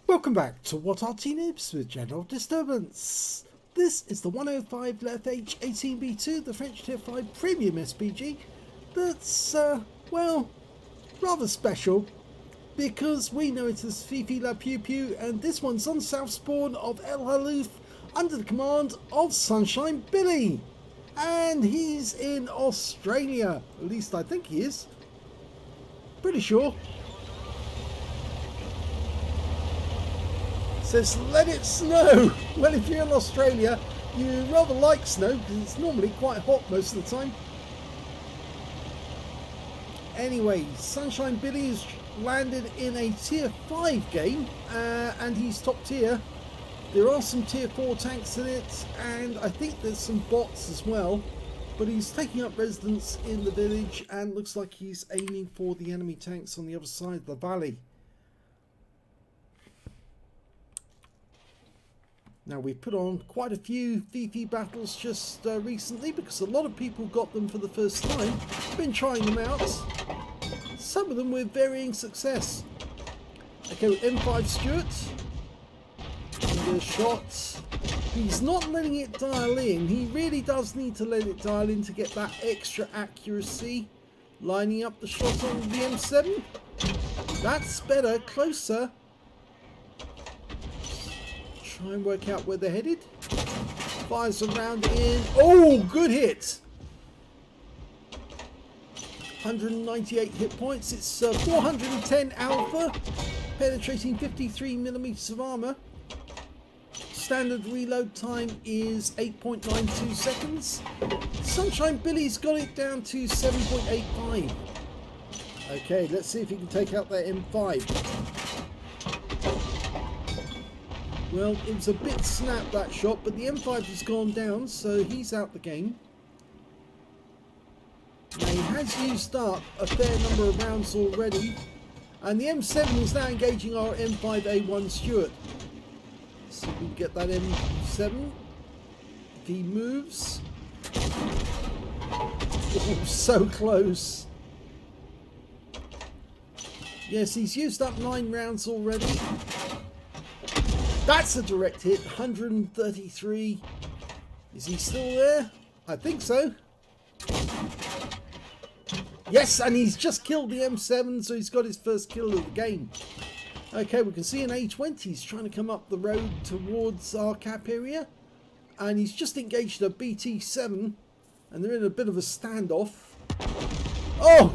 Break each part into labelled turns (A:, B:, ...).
A: Welcome back to What Arty Noobs with General Disturbance. This is the 105 leFH18B2, the French Tier 5 Premium SPG. That's, well, rather special because we know it as Fifi La Pew Pew, and this one's on South Spawn of El Halluf under the command of sunshinebilly. And he's in Australia, at least I think he is. Pretty sure. Says, let it snow. Well, if you're in Australia, you rather like snow because it's normally quite hot most of the time. Anyway, sunshinebilly has landed in a tier 5 game and he's top tier. There are some tier 4 tanks in it, and I think there's some bots as well. But he's taking up residence in the village and looks like he's aiming for the enemy tanks on the other side of the valley. Now, we've put on quite a few Fifi battles just recently because a lot of people got them for the first time. Been trying them out. Some of them with varying success. Okay, with M5 Stuart. Under shot. He's not letting it dial in. He really does need to let it dial in to get that extra accuracy. Lining up the shot on the M7. That's better, closer. Try and work out where they're headed. Fires around in. Oh, good hit. 198 hit points. It's 410 alpha, penetrating 53mm of armor. Standard reload time is 8.92 seconds. sunshinebilly's got it down to 7.85. Okay, let's see if he can take out that M5. Well, it was a bit snap, that shot, but the M5 has gone down, so he's out the game. Now, he has used up a fair number of rounds already, and the M7 is now engaging our M5A1 Stuart. So we can get that M7. If he moves. Oh, so close. Yes, he's used up 9 rounds already. That's a direct hit, 133. Is he still there? I think so. Yes, and he's just killed the M7, so he's got his first kill of the game. Okay, we can see an A20. He's trying to come up the road towards our cap area. And he's just engaged a BT7. And they're in a bit of a standoff. Oh!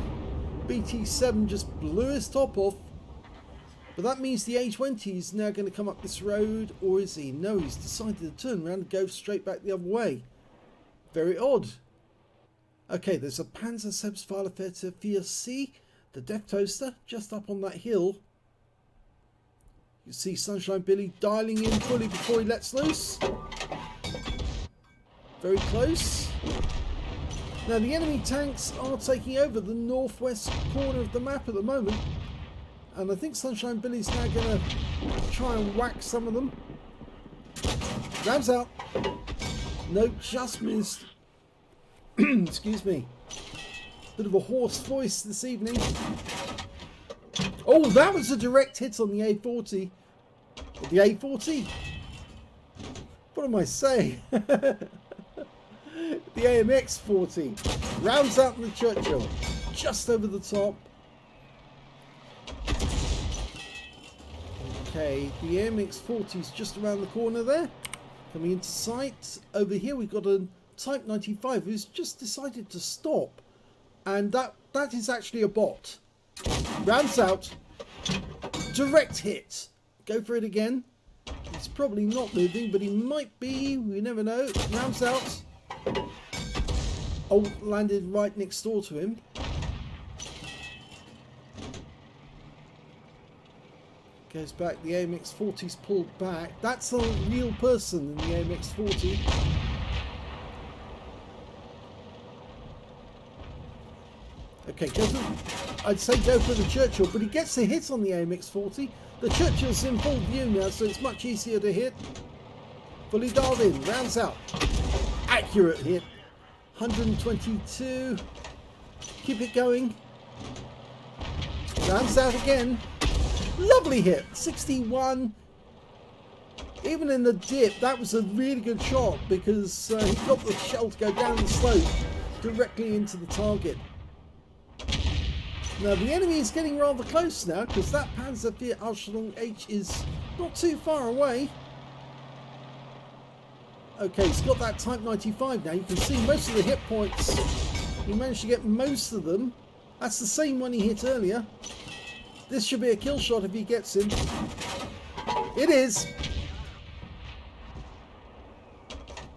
A: BT7 just blew his top off. But that means the A20 is now going to come up this road, or is he? No, he's decided to turn around and go straight back the other way. Very odd. Okay, there's a Panzer Selbstfahrerfährte 4C, the Death Toaster, just up on that hill. You see sunshinebilly dialing in fully before he lets loose. Very close. Now, the enemy tanks are taking over the northwest corner of the map at the moment. And I think sunshinebilly's now going to try and whack some of them. Grabs out. Nope, just missed. Excuse me. Bit of a hoarse voice this evening. Oh, that was a direct hit on the A40. Or the A40? What am I saying? The AMX40. Rounds out in the Churchill. Just over the top. Okay, the AMX40 is just around the corner there. Coming into sight. Over here we've got a Type 95 who's just decided to stop. And that is actually a bot. Rounds out. Direct hit. Go for it again. He's probably not moving, but he might be. We never know. Rounds out. Oh, landed right next door to him. Goes back, the AMX40's pulled back. That's a real person in the AMX40. Okay, I'd say go for the Churchill, but he gets a hit on the AMX40. The Churchill's in full view now, so it's much easier to hit. Fully dialed in, rounds out. Accurate hit. 122. Keep it going. Rounds out again. Lovely hit. 61. Even in the dip, that was a really good shot because he got the shell to go down the slope directly into the target. Now the enemy is getting rather close now because that Panzer IV Ausstellung H is not too far away. Okay, he's got that Type 95 now. You can see most of the hit points. He managed to get most of them. That's the same one he hit earlier. This should be a kill shot if he gets him. It is.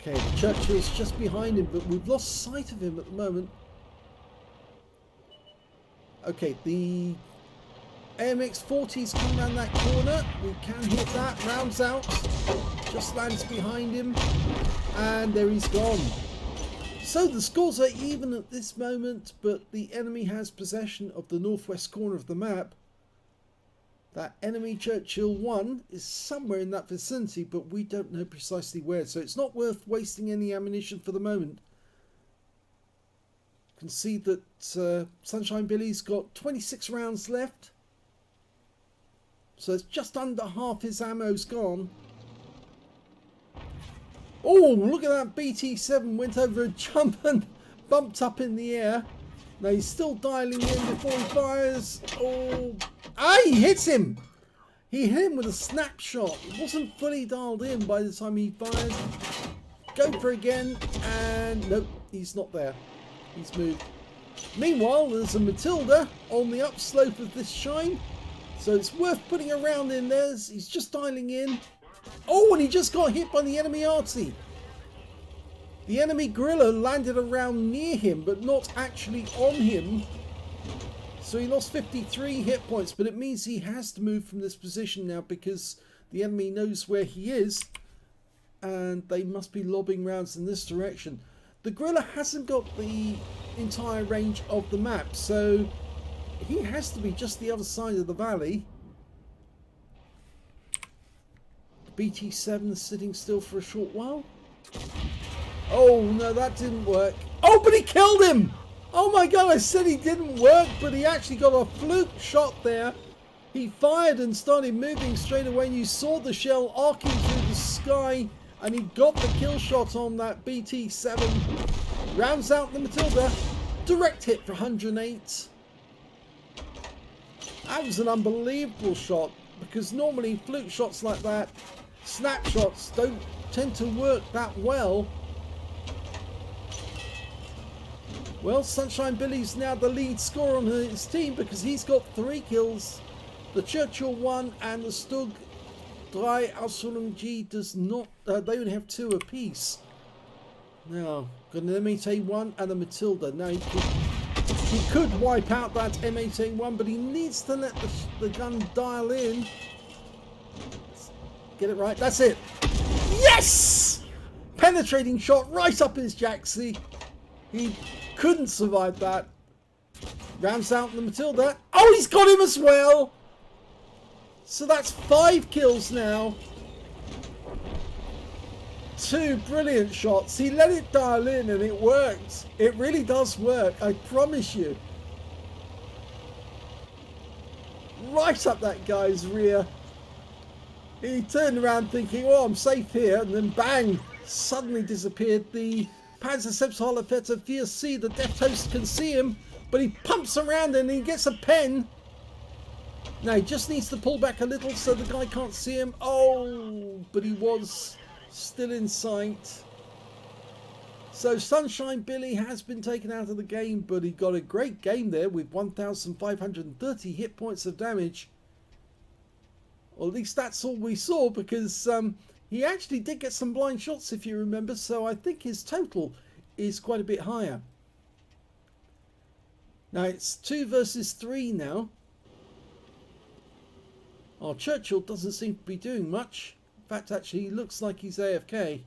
A: Okay, the Churchill's just behind him, but we've lost sight of him at the moment. Okay, the AMX-40's come around that corner. We can hit that. Rounds out. Just lands behind him. And there he's gone. So the scores are even at this moment, but the enemy has possession of the northwest corner of the map. That enemy Churchill 1 is somewhere in that vicinity, but we don't know precisely where. So it's not worth wasting any ammunition for the moment. You can see that Sunshine Billy's got 26 rounds left. So it's just under half his ammo's gone. Oh, look at that. BT7 went over a jump and bumped up in the air. Now he's still dialing in before he fires. Oh, he hits him. He hit him with a snapshot. It wasn't fully dialed in by the time he fired. Go for again, and nope, he's not there. He's moved. Meanwhile, there's a Matilda on the upslope of this shine, so it's worth putting a round in there. He's just dialing in. Oh, and he just got hit by the enemy Arty. The enemy Gorilla landed around near him, but not actually on him. So he lost 53 hit points, but it means he has to move from this position now because the enemy knows where he is, and they must be lobbing rounds in this direction. The Gorilla hasn't got the entire range of the map, so he has to be just the other side of the valley. BT7 is sitting still for a short while. Oh no, that didn't work. Oh, but he killed him! Oh my god, I said he didn't work, but he actually got a fluke shot there. He fired and started moving straight away, and you saw the shell arcing through the sky, and he got the kill shot on that BT7. Rounds out the Matilda. Direct hit for 108. That was an unbelievable shot, because normally fluke shots like that, snapshots, don't tend to work that well. Well, Sunshine Billy's now the lead scorer on his team because he's got 3 kills. The Churchill 1 and the Stug 3 Ausstellung G does not, they only have 2 apiece. Now, got an M8A1 and a Matilda. Now, he could wipe out that M8A1, but he needs to let the gun dial in. Get it right, that's it. Yes! Penetrating shot right up his jacksie. He couldn't survive that. Rounds out the Matilda. Oh, he's got him as well. So that's 5 kills now. 2 brilliant shots. He let it dial in and it worked. It really does work, I promise you. Right up that guy's rear. He turned around thinking, oh, I'm safe here, and then bang, suddenly disappeared. The Panzerceptor Halluf 4C, the Death Toast can see him, but he pumps around and he gets a pen. Now he just needs to pull back a little so the guy can't see him. Oh, but he was still in sight. So Sunshine Billy has been taken out of the game, but he got a great game there with 1,530 hit points of damage. Or at least that's all we saw, because he actually did get some blind shots, if you remember, so I think his total is quite a bit higher. Now it's 2 versus 3 now. Our Churchill doesn't seem to be doing much. In fact, actually, he looks like he's AFK.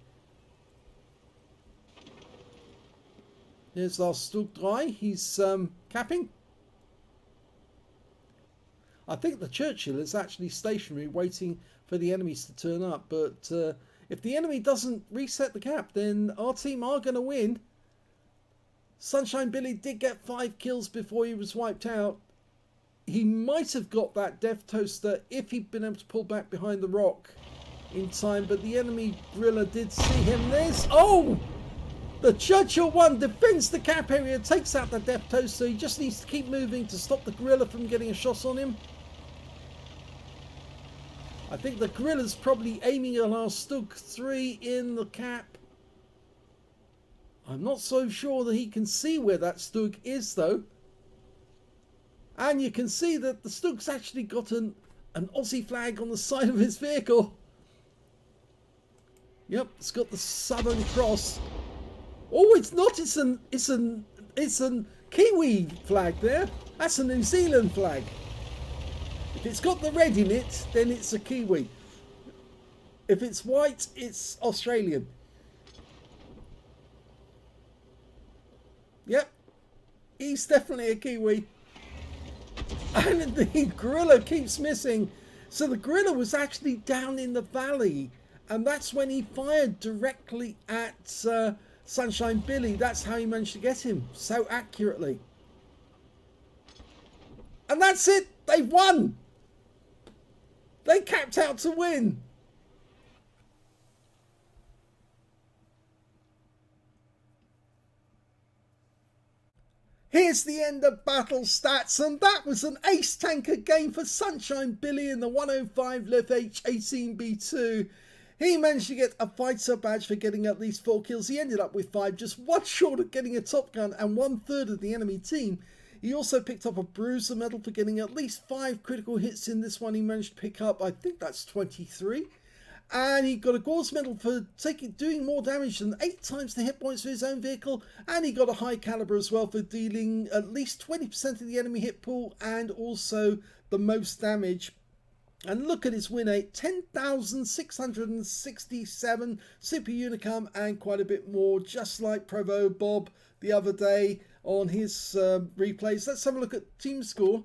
A: Here's our Stug 3. He's capping. I think the Churchill is actually stationary, waiting for the enemies to turn up. But if the enemy doesn't reset the cap, then our team are going to win. Sunshine Billy did get 5 kills before he was wiped out. He might have got that Death Toaster if he'd been able to pull back behind the rock. in time, but the enemy gorilla did see him. The Churchill 1 defends the cap area, takes out the depth toast, so he just needs to keep moving to stop the gorilla from getting a shot on him. I think the gorilla's probably aiming at our Stug 3 in the cap. I'm not so sure that he can see where that Stug is though. And you can see that the Stug's actually got an Aussie flag on the side of his vehicle. Yep, it's got the Southern Cross. Oh, it's not. It's an Kiwi flag there. That's a New Zealand flag. If it's got the red in it, then it's a Kiwi. If it's white, it's Australian. Yep, he's definitely a Kiwi. And the gorilla keeps missing. So the gorilla was actually down in the valley, and that's when he fired directly at Sunshine Billy. That's how he managed to get him so accurately. And that's it. They've won. They capped out to win. Here's the end of battle stats, and that was an ace tanker game for Sunshine Billy in the 105 leFH18B2. He managed to get a fighter badge for getting at least 4 kills. He ended up with 5, just one short of getting a Top Gun and 1/3 of the enemy team. He also picked up a Bruiser medal for getting at least 5 critical hits in this one. He managed to pick up, I think that's 23. And he got a Gauze medal for doing more damage than 8 times the hit points for his own vehicle. And he got a high caliber as well for dealing at least 20% of the enemy hit pool and also the most damage. And look at his win rate, 10,667 Super Unicum and quite a bit more, just like Provo Bob the other day on his replays. Let's have a look at team score.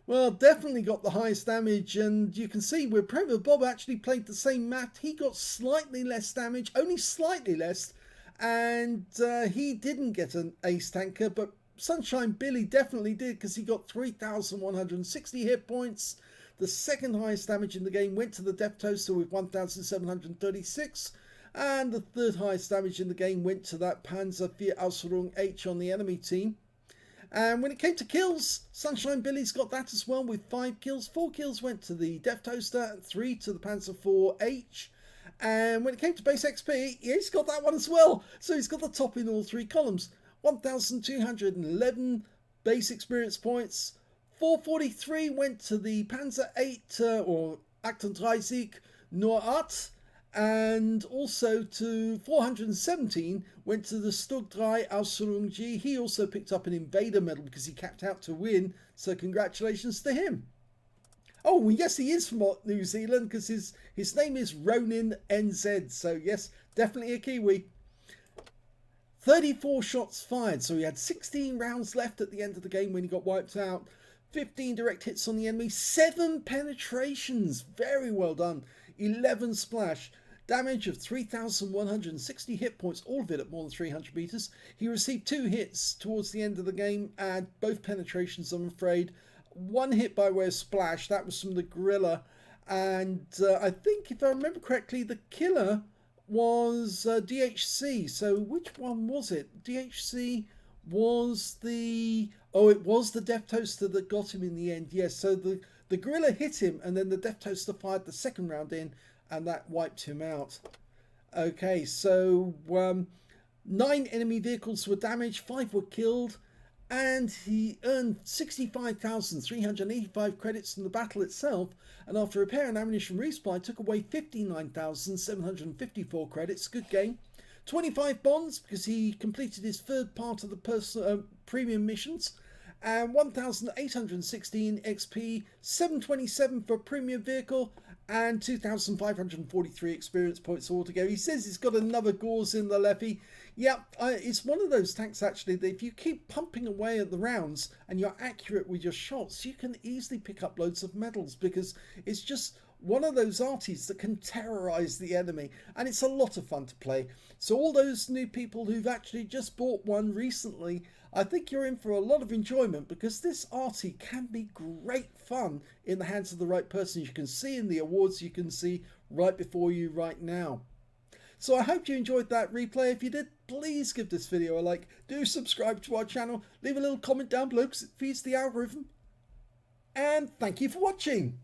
A: Well, definitely got the highest damage, and you can see where Provo Bob actually played the same map. He got slightly less damage, only slightly less, and he didn't get an ace tanker, but Sunshine Billy definitely did because he got 3,160 hit points. The second highest damage in the game went to the Depth Toaster with 1,736, and the third highest damage in the game went to that Panzer IV Ausführung H on the enemy team. And when it came to kills, Sunshine Billy's got that as well with 5 kills. 4 kills went to the Depth Toaster and 3 to the Panzer IV H. And when it came to base XP, he's got that one as well. So he's got the top in all 3 columns. 1,211 base experience points. 443 went to the Panzer 8 or 38 Norart. And also to 417 went to the Stug 3 Ausführung G. He also picked up an Invader medal because he capped out to win. So congratulations to him. Oh, well, yes, he is from New Zealand because his name is Ronin NZ. So yes, definitely a Kiwi. 34 shots fired. So he had 16 rounds left at the end of the game when he got wiped out. 15 direct hits on the enemy. 7 penetrations. Very well done. 11 splash. Damage of 3,160 hit points, all of it at more than 300 meters. He received 2 hits towards the end of the game, and both penetrations, I'm afraid. 1 hit by way of splash, that was from the gorilla. And I think, if I remember correctly, the killer was DHC. So which one was it? DHC was the... Oh, it was the Depth Toaster that got him in the end. Yes, so the gorilla hit him, and then the Depth Toaster fired the second round in, and that wiped him out. Okay, so 9 enemy vehicles were damaged, 5 were killed, and he earned 65,385 credits in the battle itself, and after repair and ammunition resupply took away 59,754 credits. Good game. 25 bonds because he completed his third part of the premium missions, and 1,816 XP, 727 for a premium vehicle, and 2,543 experience points altogether. He says he's got another Gauze in the levy. Yeah, it's one of those tanks actually that if you keep pumping away at the rounds and you're accurate with your shots, you can easily pick up loads of medals because it's just one of those arties that can terrorize the enemy, and it's a lot of fun to play. So all those new people who've actually just bought one recently, I think you're in for a lot of enjoyment because this Arty can be great fun in the hands of the right person. You can see in the awards you can see right before you right now. So I hope you enjoyed that replay. If you did, please give this video a like. Do subscribe to our channel. Leave a little comment down below because it feeds the algorithm. And thank you for watching.